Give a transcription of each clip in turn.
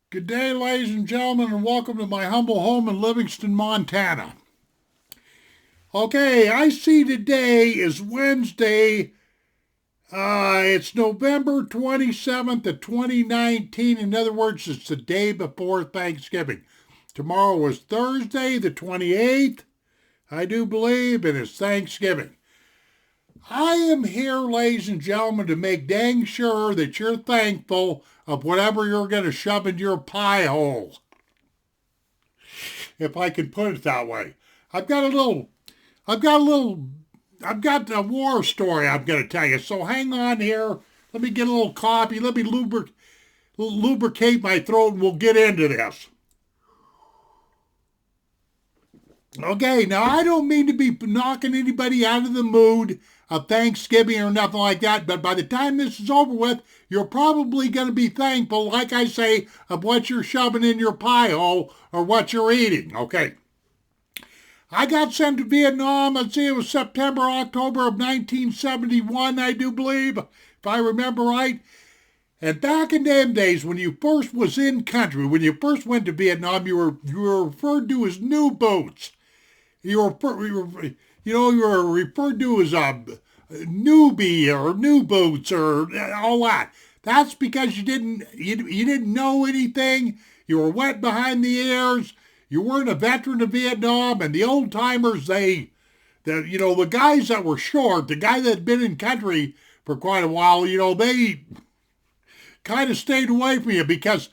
Good day, ladies and gentlemen, and welcome to my humble home in Livingston, Montana. Okay, I see today is Wednesday. It's November 27th of 2019. In other words, it's the day before Thanksgiving. Tomorrow is Thursday, the 28th, I do believe, and it's Thanksgiving. I am here, ladies and gentlemen, to make dang sure that you're thankful of whatever you're going to shove in your pie hole, if I can put it that way. I've got a little, I've got a little, I've got a war story I'm going to tell you. So hang on here. Let me get a little coffee. Let me lubricate my throat, and we'll get into this. Okay, now I don't mean to be knocking anybody out of the mood of Thanksgiving or nothing like that, but by the time this is over with, you're probably going to be thankful, like I say, of what you're shoving in your pie hole or what you're eating. Okay. I got sent to Vietnam, let's see, it was September, October of 1971, I do believe, if I remember right. And back in them days, when you first was in country, when you first went to Vietnam, you were referred to as new boots. You were referred to as a newbie or new boots or all that. That's because you didn't know anything. You were wet behind the ears. You weren't a veteran of Vietnam, and the old timers, the guys that were short, the guy that had been in country for quite a while, they kind of stayed away from you because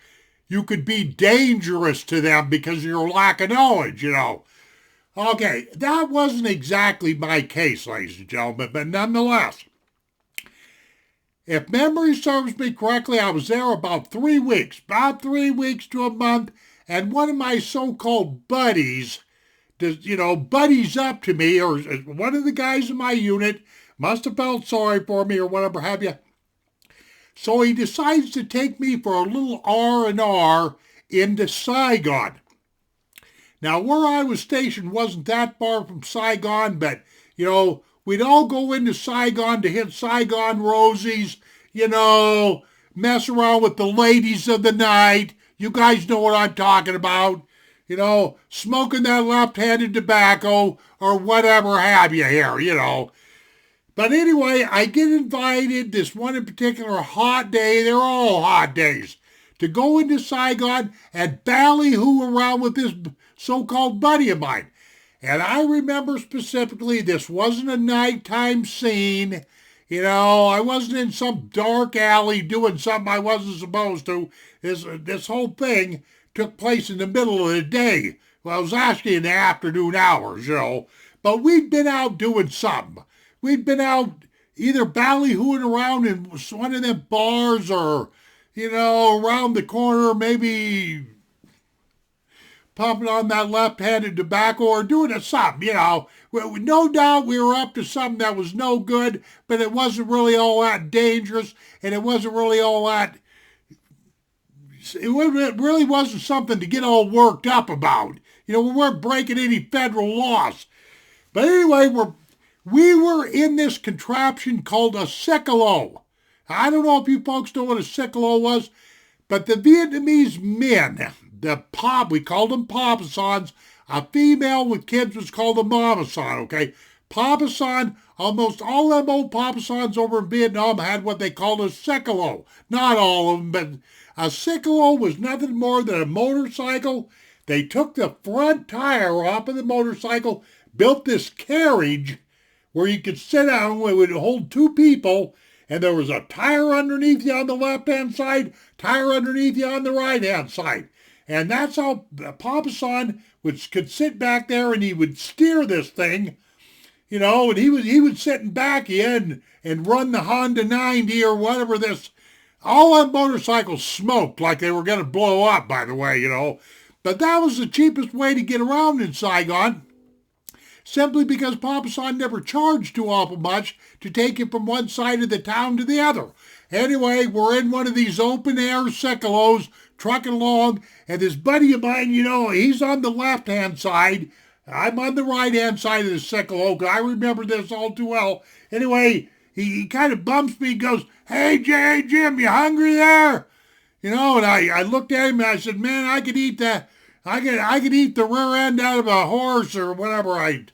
you could be dangerous to them because of your lack of knowledge. Okay, that wasn't exactly my case, ladies and gentlemen, but nonetheless, if memory serves me correctly, I was there about 3 weeks, about 3 weeks to a month, and one of my so-called buddies, buddies up to me, or one of the guys in my unit must have felt sorry for me or whatever have you. So he decides to take me for a little R&R into Saigon. Now, where I was stationed wasn't that far from Saigon, but, we'd all go into Saigon to hit Saigon Rosies, mess around with the ladies of the night. You guys know what I'm talking about. Smoking that left-handed tobacco or whatever have you here. But anyway, I get invited this one in particular hot day, they're all hot days, to go into Saigon and ballyhoo around with this so-called buddy of mine. And I remember specifically this wasn't a nighttime scene. I wasn't in some dark alley doing something I wasn't supposed to. This whole thing took place in the middle of the day. Well, it was actually in the afternoon hours. But we'd been out doing something. We'd been out either ballyhooing around in one of them bars or, around the corner, maybe pumping on that left-handed tobacco or doing something. Well, no doubt we were up to something that was no good, but it wasn't really all that dangerous, and it wasn't really all that, it really wasn't something to get all worked up about. We weren't breaking any federal laws. But anyway, we were in this contraption called a sickalo. I don't know if you folks know what a sickalo was, but the Vietnamese men, we called them papasons. A female with kids was called a mamasan, okay? Papasan, almost all them old papasons over in Vietnam had what they called a sickalo. Not all of them, but a sickalo was nothing more than a motorcycle. They took the front tire off of the motorcycle, built this carriage where you could sit down, it would hold two people, and there was a tire underneath you on the left-hand side, tire underneath you on the right-hand side. And that's how Papa-san could sit back there and he would steer this thing, and he would sit in back of you and run the Honda 90 or whatever this. All them motorcycles smoked like they were going to blow up, by the way. But that was the cheapest way to get around in Saigon, simply because Papa-san never charged too awful much to take you from one side of the town to the other. Anyway, we're in one of these open-air sickalos, trucking along, and this buddy of mine, he's on the left-hand side. I'm on the right-hand side of the sickalo. I remember this all too well. Anyway, he kind of bumps me and goes, "Hey, Jim, you hungry there?" And I looked at him and I said, man, I could eat the rear end out of a horse or whatever I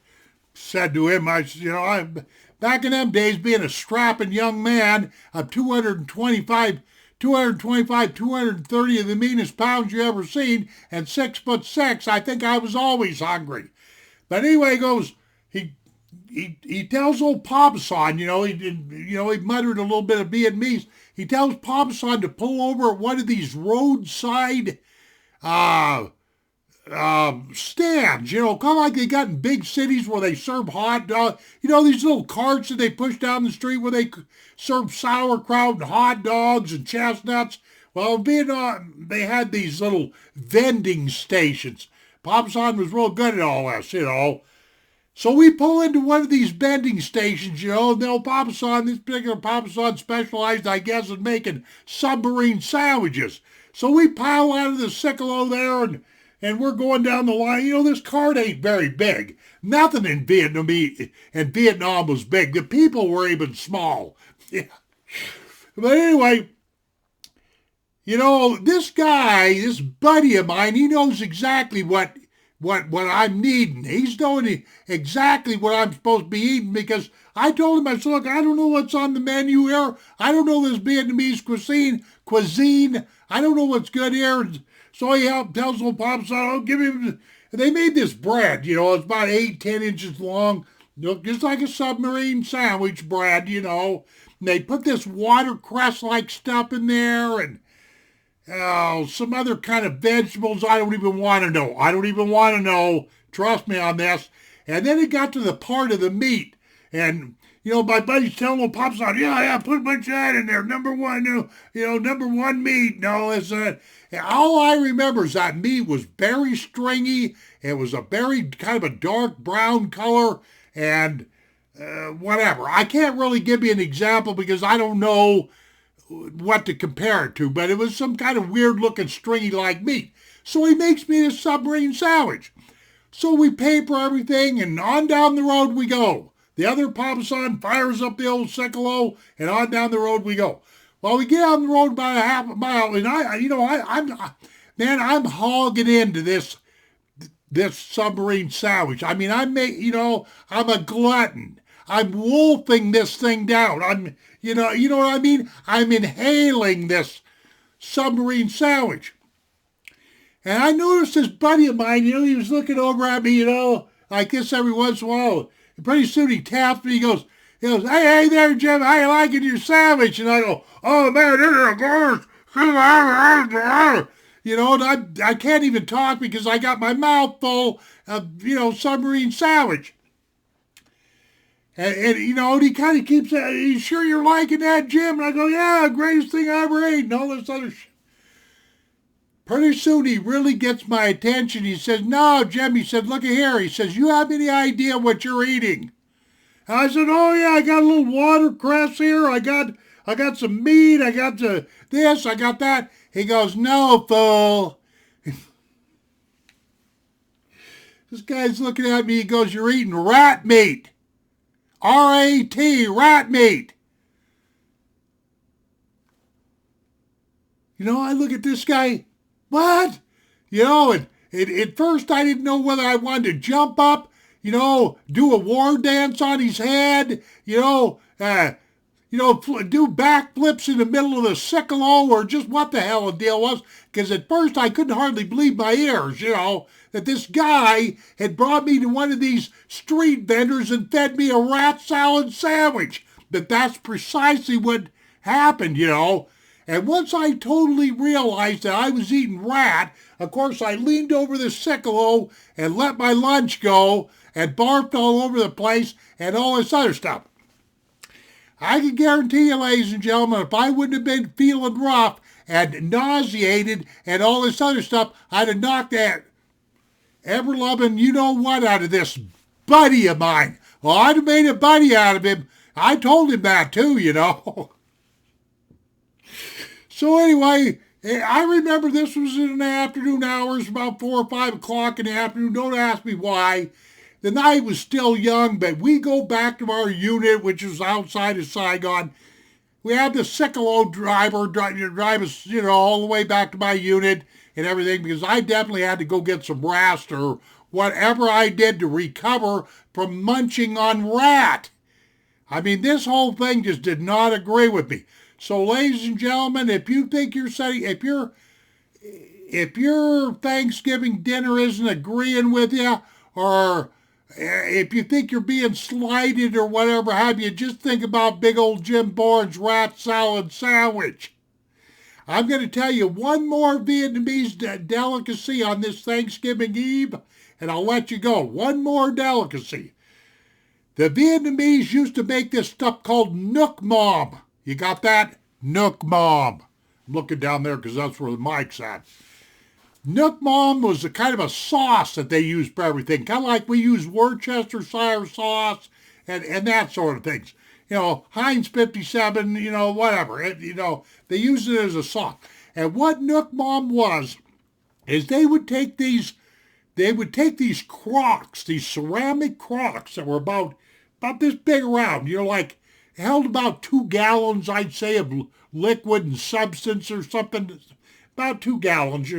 said to him. I said, back in them days, being a strapping young man of 230 of the meanest pounds you ever seen, and 6'6", I think I was always hungry. But anyway, he tells old Papa San, he muttered a little bit of Vietnamese. He tells Papa San to pull over at one of these roadside stands, kind of like they got in big cities where they serve hot dogs. These little carts that they push down the street where they serve sauerkraut and hot dogs and chestnuts. Well, in Vietnam, they had these little vending stations. Papa San was real good at all this, So we pull into one of these vending stations, and this particular Papa San specialized, I guess, in making submarine sandwiches. So we pile out of the Sickalo there, and we're going down the line. This cart ain't very big. Nothing in Vietnam was big. The people were even small. Yeah. But anyway, this guy, this buddy of mine, he knows exactly what I'm needing. He's knowing exactly what I'm supposed to be eating, because I told him, I said, look, I don't know what's on the menu here. I don't know this Vietnamese cuisine. I don't know what's good here. So he tells old Papa San, give him. They made this bread, it's about 8-10 inches long, just like a submarine sandwich bread, And they put this watercress-like stuff in there, and some other kind of vegetables I don't even want to know. Trust me on this. And then it got to the part of the meat. And, my buddy's telling old Papa San, put a bunch of that in there. Number one, number one meat. No, it's all I remember is that meat was very stringy. It was a very kind of a dark brown color, and whatever. I can't really give you an example because I don't know what to compare it to, but it was some kind of weird looking stringy like meat. So he makes me a submarine sandwich. So we paper everything, and on down the road we go. The other Papa San fires up the old Sickalo, and on down the road we go. Well, we get on the road about a half a mile, and I'm hogging into this submarine sandwich. I mean, I'm a glutton. I'm wolfing this thing down. You know what I mean? I'm inhaling this submarine sandwich. And I noticed this buddy of mine, he was looking over at me, like this every once in a while. And pretty soon he taps me, he goes, hey there, Jim, how you liking your sandwich? And I go, oh man, this is gorgeous. And I can't even talk because I got my mouth full of, submarine sandwich. And he kind of keeps saying, you sure you're liking that, Jim? And I go, yeah, greatest thing I ever ate, and all this other shit. Pretty soon he really gets my attention. He says, no, Jim, he said, look at here. He says, you have any idea what you're eating? And I said, oh yeah, I got a little watercress here. I got some meat. I got this. I got that. He goes, no, fool. This guy's looking at me. He goes, you're eating rat meat. R-A-T, rat meat. I look at this guy. What? And at first I didn't know whether I wanted to jump up, do a war dance on his head, do backflips in the middle of the Sickalo, or just what the hell the deal was. Because at first I couldn't hardly believe my ears, that this guy had brought me to one of these street vendors and fed me a rat salad sandwich. But that's precisely what happened, And once I totally realized that I was eating rat, of course I leaned over the Sickalo and let my lunch go and barfed all over the place and all this other stuff. I can guarantee you, ladies and gentlemen, if I wouldn't have been feeling rough and nauseated and all this other stuff, I'd have knocked that ever-loving you-know-what out of this buddy of mine. Well, I'd have made a buddy out of him. I told him that too, So anyway, I remember this was in the afternoon hours, about 4 or 5 o'clock in the afternoon. Don't ask me why. The night was still young, but we go back to our unit, which is outside of Saigon. we had the sickle driver drive us, all the way back to my unit and everything, because I definitely had to go get some rest or whatever I did to recover from munching on rat. I mean, this whole thing just did not agree with me. So, ladies and gentlemen, if you think if your Thanksgiving dinner isn't agreeing with you, or if you think you're being slighted or whatever have you, just think about big old Jim Bourne's rat salad sandwich. I'm going to tell you one more Vietnamese delicacy on this Thanksgiving Eve, and I'll let you go. One more delicacy. The Vietnamese used to make this stuff called Nuoc Mam. You got that? Nuoc Mam. I'm looking down there because that's where the mic's at. Nuoc Mam was a kind of a sauce that they used for everything, kind of like we use Worcestershire sauce and that sort of things. Heinz 57, whatever. They used it as a sauce. And what Nuoc Mam was, is they would take these crocks, these ceramic crocks that were about this big around, like held about 2 gallons, I'd say, of liquid and substance or something, about 2 gallons,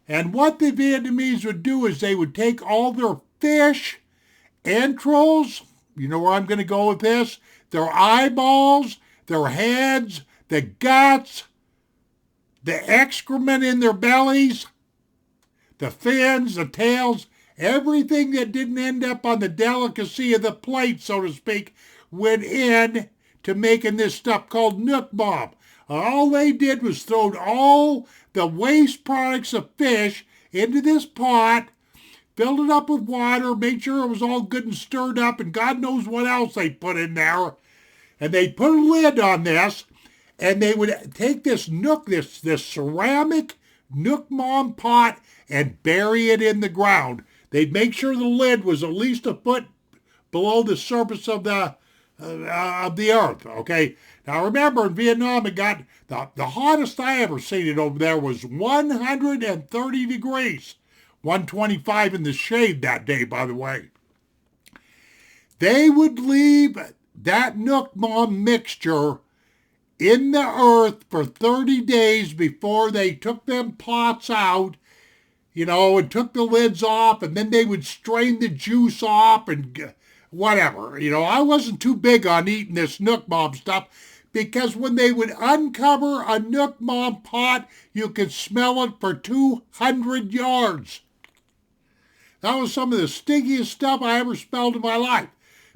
And what the Vietnamese would do is they would take all their fish, entrails, you know where I'm going to go with this, their eyeballs, their heads, the guts, the excrement in their bellies, the fins, the tails, everything that didn't end up on the delicacy of the plate, so to speak, went in to making this stuff called Nuoc Mam. All they did was throw all the waste products of fish into this pot, filled it up with water, made sure it was all good and stirred up, and God knows what else they put in there. And they put a lid on this, and they would take this ceramic Nuoc Mam pot and bury it in the ground. They'd make sure the lid was at least a foot below the surface of the earth, okay? Now remember, in Vietnam, it got, the hottest I ever seen it over there was 130 degrees. 125 in the shade that day, by the way. They would leave that Nuoc Mam mixture in the earth for 30 days before they took them pots out, and took the lids off, and then they would strain the juice off and whatever. I wasn't too big on eating this Nuoc Mam stuff because when they would uncover a Nuoc Mam pot, you could smell it for 200 yards. That was some of the stinkiest stuff I ever smelled in my life.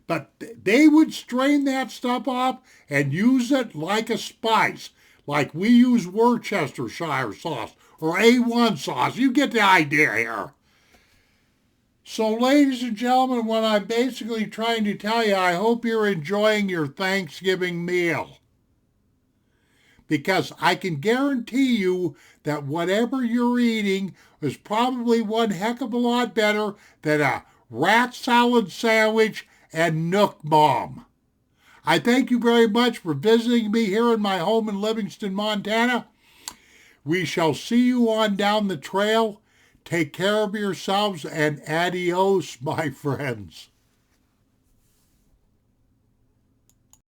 But they would strain that stuff off and use it like a spice, like we use Worcestershire sauce or A1 sauce. You get the idea here. So, ladies and gentlemen, what I'm basically trying to tell you, I hope you're enjoying your Thanksgiving meal. Because I can guarantee you that whatever you're eating is probably one heck of a lot better than a rat salad sandwich and Nuoc Mam. I thank you very much for visiting me here in my home in Livingston, Montana. We shall see you on down the trail. Take care of yourselves and adios, my friends.